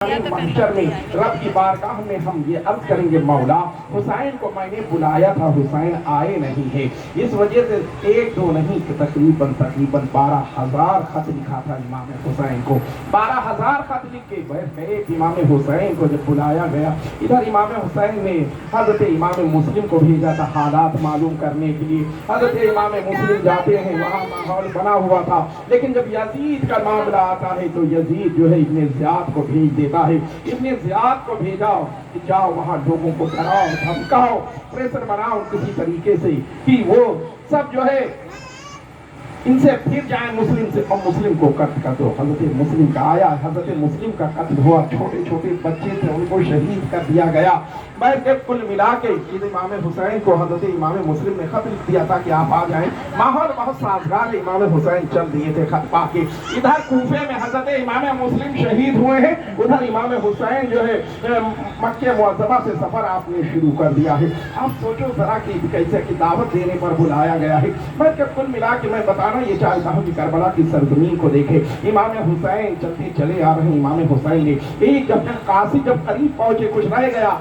محشر میں رب کی بارگاہ میں ہم یہ عرض کریں گے مولا حسین کو میں نے بلایا تھا حسین آئے نہیں ہے، اس وجہ سے ایک دو نہیں کہ تقریباً 12,000 خط لکھا تھا امام حسین کو، 12,000 خط لکھ کے بیٹھ گئے امام حسین کو جب بلایا گیا۔ ادھر امام حسین نے حضرت امام مسلم کو بھیجا تھا حالات معلوم کرنے کے لیے، حضرت امام مسلم جاتے ہیں، وہاں ماحول بنا ہوا تھا، لیکن جب یزید کا معاملہ آتا ہے تو یزید جو ہے ابن زیاد کو بھیج دیتا ہے، ابن زیاد کو بھیجا کہ جاؤ وہاں لوگوں کو ڈراؤ دھمکاؤ پریشر بناؤ کسی طریقے سے کہ وہ سب جو ہے ان سے پھر جائیں مسلم سے، اور مسلم کو قتل کر دو۔ حضرت مسلم کا آیا، حضرت مسلم کا قتل ہوا، چھوٹے چھوٹے بچے تھے ان کو شہید کر دیا گیا۔ میں کل ملا کے امام حسین کو حضرت امام مسلم نے خط لکھ دیا تھا کہ آپ آ جائیں، ماحول بہت سازگار ہے، امام حسین چل دیے تھے خط پا کے۔ ادھر کوفے میں حضرت امام مسلم شہید ہوئے ہیں، ادھر امام حسین جو ہے مکہ معظمہ سے سفر آپ نے شروع کر دیا ہے۔ آپ سوچو ذرا کہ کیسے کی دعوت دینے پر بلایا گیا ہے۔ میں کل ملا کے میں بتانا یہ چاہتا ہوں کہ کربلا کی سرزمین کو دیکھے، امام حسین چلتے چلے آ رہے ہیں، امام حسین نے ایک جب قاصد جب قریب پہنچے کچھ رہ گیا،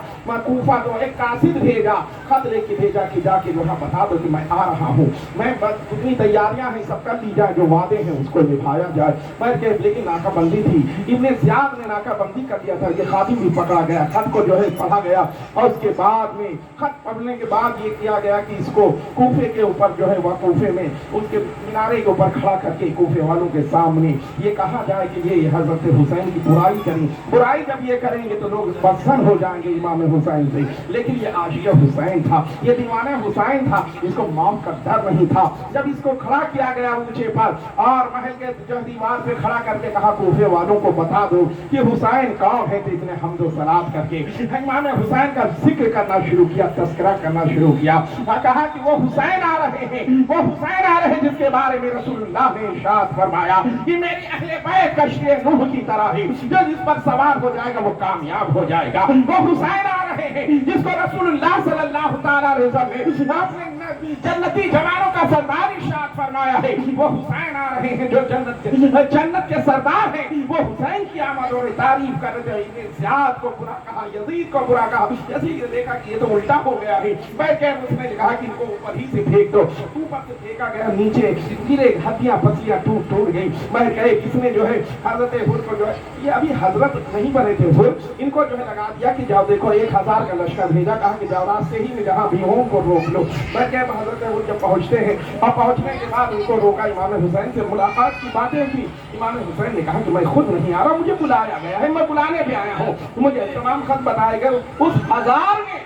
کوفہ تو ایک قاصد بھیجا، خط لے کے بھیجا کہ جا کے وہاں بتا دو کہ میں آ رہا ہوں، میں جتنی تیاریاں ہیں سب کر لی جائے، جو وعدے ہیں اس کو نبھایا جائے۔ میں کہ لیکن ناکہ بندی تھی، ابن زیاد نے ناکہ بندی کر دیا تھا، یہ خادم بھی پکڑا گیا، خط کو جو ہے پڑھا گیا، اور اس کے بعد میں خط پڑھنے کے بعد یہ کیا گیا کہ اس کو کوفے کے اوپر جو ہے وہ کوفے میں ان کے مینارے کے اوپر کھڑا کر کے کوفے والوں کے سامنے یہ کہا جائے کہ یہ حضرت حسین کی برائی کریں، برائی جب یہ کریں گے تو لوگ پسند ہو جائیں گے امام حسین سے۔ لیکن یہ عاشق حسین تھا، یہ دیوانہ حسین تھا، اس کو موت کا ڈر نہیں تھا۔ جب اس کو کھڑا کیا گیا اونچے پر اور محل کے جو دیوار پہ کھڑا کر کے کہا کوفے والوں کو بتا دو کہ حسین کون ہے، تو اس نے حمد و ثناء کر کے امام حسین کا ذکر کرنا شروع کیا، تذکرہ کرنا شروع کیا، کہا کہ وہ حسین آ رہے ہیں، وہ حسین آ رہے ہیں جس کے بارے میں رسول اللہ نے ارشاد فرمایا کہ میری اہل بیت کشتی نوح کی طرح ہے، جو جس پر سوار ہو جائے گا وہ کامیاب ہو جائے گا۔ وہ حسین آ رہے ہیں جس کو رسول اللہ صلی اللہ تعالیٰ علیہ وسلم نے اپنے جنتی جوانوں کا سردار ارشاد فرمایا ہے، وہ حسین آ رہے ہیں جو جنت کے سردار ہیں، وہ حسین کی آمد اور تعریف کر رہے ہیں۔ زیاد کو برا کہا، یزید کو برا کہا، یزید نے دیکھا کہ یہ تو الٹا ہو گیا ہے، بیٹھ کے اس نے کہا کہ ان کو اوپر ہی سے پھینک دو، اوپر سے پھینکا گیا، نیچے گرے، ہڈیاں پسلیاں ٹوٹ گئی۔ میں کہے کس نے جو ہے حضرت حر کو جو ہے یہ ابھی حضرت نہیں بنے تھے حر، ان کو جو ہے لگا دیا کہ جاؤ دیکھو 1,000 کا لشکر بھیجا، کہا کہ جاؤ راستے ہی میں جہاں بھی ہوں کو روک لو۔ میں کہ حضرت حر جب پہنچتے ہیں اور پہنچنے کے بعد ان کو روکا، امام حسین سے ملاقات کی باتیں کی، امام حسین نے کہا کہ میں خود نہیں آ رہا، مجھے بلایا گیا ہے، میں بلانے پہ آیا ہوں، مجھے تمام خط بتائے گئے۔ اس 1000 میں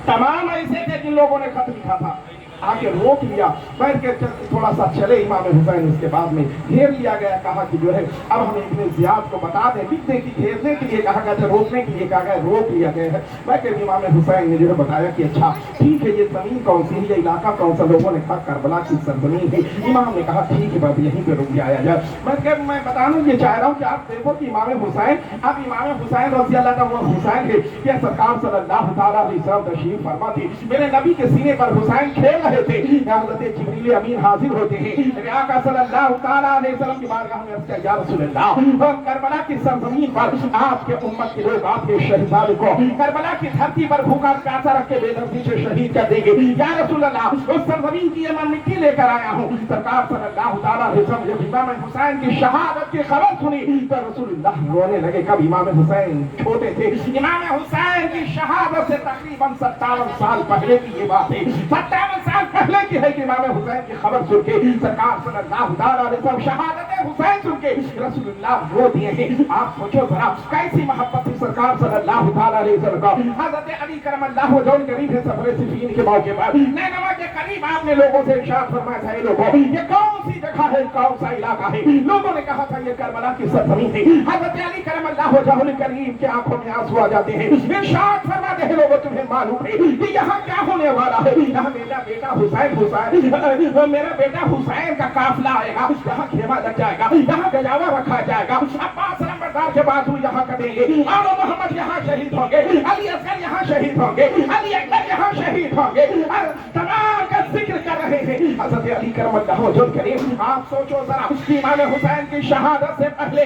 تمام ایسے تھے جن لوگوں نے خط لکھا تھا، آ کے روک لیا، بیٹھ کے تھوڑا سا چلے امام حسین، اس کے بعد میں گھیر لیا گیا، کہا کہ جو ہے اب ہم ابن زیاد کو بتا دیں، لکھنے کی گھیرنے کے لیے کہا گیا تھا، روکنے کے لیے کہا گیا، روک لیا گیا ہے۔ میں کہ امام حسین نے جو ہے بتایا کہ اچھا ٹھیک ہے، یہ زمین کون سی ہے، یہ علاقہ کون سا، لوگوں نے کہا کربلا کی سرزمین ہے۔ امام نے کہا ٹھیک ہے بات یہیں پہ رک جایا جائے۔ میں بتانا یہ چاہ رہا ہوں کہ آپ دیکھو کہ امام حسین، اب امام حسین رضی اللہ عنہ وہ حسین ہے کہ سرکار صلی اللہ تعالیٰ علیہ وسلم تشریف فرما تھی، میرے نبی کے سینے پر حسین کھیل رہے تھے، حضرت جبریل امین حاضر ہوتے ہیں، آقا صلی اللہ تعالیٰ علیہ وسلم کی بارگاہ میں عرض کیا یا رسول اللہ، کربلا کی سرزمین پر آپ کے امت کے لوگ آپ کے شہزاد کو کربلا کی دھرتی پر بھوکا پیاسا رکھ کے بے دردی سے شہید کر دیں گے، یا رسول اللہ اس سرزمین کی میں مٹی لے کر آیا ہوں۔ سرکار صلی اللہ تعالیٰ علیہ وسلم جب امام حسین کی شہادت کی خبر سنی تو رسول اللہ رونے لگے۔ کب امام حسین چھوٹے تھے، امام حسین کی شہادت سے تقریباً 57 سال پہلے کی یہ بات ہے، 57 سال پہلے کی ہے کہ امام حسین کی خبر سن کے سرکار صلی اللہ تعالیٰ علیہ وسلم شہادت حسین سن کے رسول اللہ رو دیے ہیں۔ آپ سوچو ذرا کیسی محبت تھی سرکار صلی اللہ تعالیٰ علیہ وسلم کا۔ حضرت علی کرم اللہ وجہہ قریب ہے سفر صفین کے موقع پر نینوا کے قریب آپ نے لوگوں سے ارشاد فرمایا تھا، لوگوں یہ کون سی جگہ ہے، کون سا علاقہ ہے؟ لوگوں نے کہا تھا یہ کربلا کی سرزمین ہے۔ حضرت علی کرم اللہ وجہہ قریب کے آنکھوں میں آنسو آ جاتے ہیں، ارشاد فرماتے ہیں لوگوں تمہیں معلوم ہے کہ یہاں کیا ہونے والا ہے؟ یہاں میرا بیٹا حسین میرا بیٹا حسین کا قافلہ آئے گا، یہاں خیمہ لگ جائے گا، یہاں گجاوا رکھا جائے گا، عباس نمبردار کے بازو یہاں کٹیں گے، آل محمد یہاں شہید ہوں گے، علی اصغر یہاں شہید ہوں گے، علی اکبر یہاں شہید ہوں گے، تمام کا ذکر کر رہے ہیں حضرت علی کرم اللہ وجہہ کریم۔ آپ سوچو ذرا امام حسین کی شہادت سے پہلے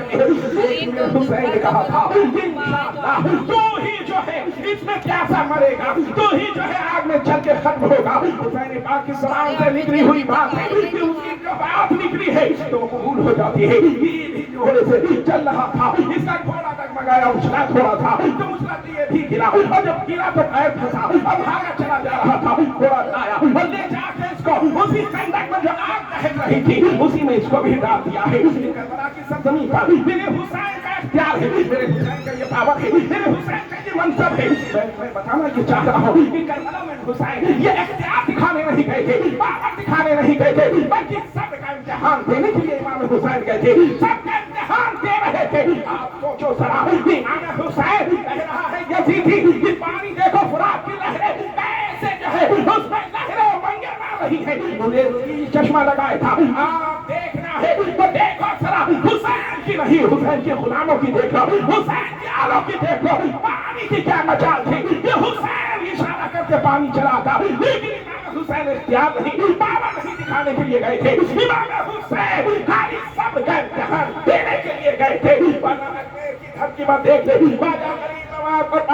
راستے میں ایک دن حسین نے کہا تھا انشاءاللہ تو ہی جو ہے اس میں کیسا مرے گا، تو ہی جو ہے آگ میں چل کے ختم ہوگا. حسین پاک کی زبان سے نکلی ہوئی بات ہے کہ اس کی جو بات نکلی ہے تو قبول ہو جاتی ہے. یہ جوڑے سے چل رہا تھا، اس کا گھوڑا ڈگمگایا، اچھلا تھوڑا تھا تو اچھلا دیے بھی گرا، اور جب گرا تو پیر پھنسا، اب بھاگا چلا جا رہا تھا. گھوڑا لایا اور لے جا کے اس کو اسی خندق میں جو آگ دہن رہی تھی اسی میں اس کو بھی ڈال دیا ہے. کربلا کی سرزمین پر میرے حسین کا اختیار ہے، میرے حسین کا یہ پاور ہے، میرے حسین کا یہ منصب ہے. میں بتانا یہ چاہ رہا ہوں کہ کربلا میں حسین یہ اختیار دکھانے نہیں گئے تھے، پاور دکھانے نہیں گئے تھے، بلکہ سب کا امتحان دینے کے لیے امام حسین گئے تھے. سب کا امتحان دے رہے تھے. آپ سوچو ذرا کہ امام حسین کہہ رہا ہے یزیدی کہ پانی دیکھو فرات کی لہریں کیسے جو ہے اس میں لہریں بنگے مار رہی ہیں. مجھے چشمہ لگایا تھا، آپ دیکھنا ہے تو دیکھو ذرا حسین کی نہیں، حسین کے غلاموں کی دیکھو، حسین کے آلوں کی دیکھو. پانی کی کیا مجال تھی، یہ حسین اشارہ کر کے پانی چلاتا. لیکن امام حسین اختیار نہیں، پاور نہیں دکھانے کے لیے گئے تھے. امام حسین خالی سب کا امتحان دینے کے لیے گئے تھے. ورنہ کی دھرتی پر دیکھ لے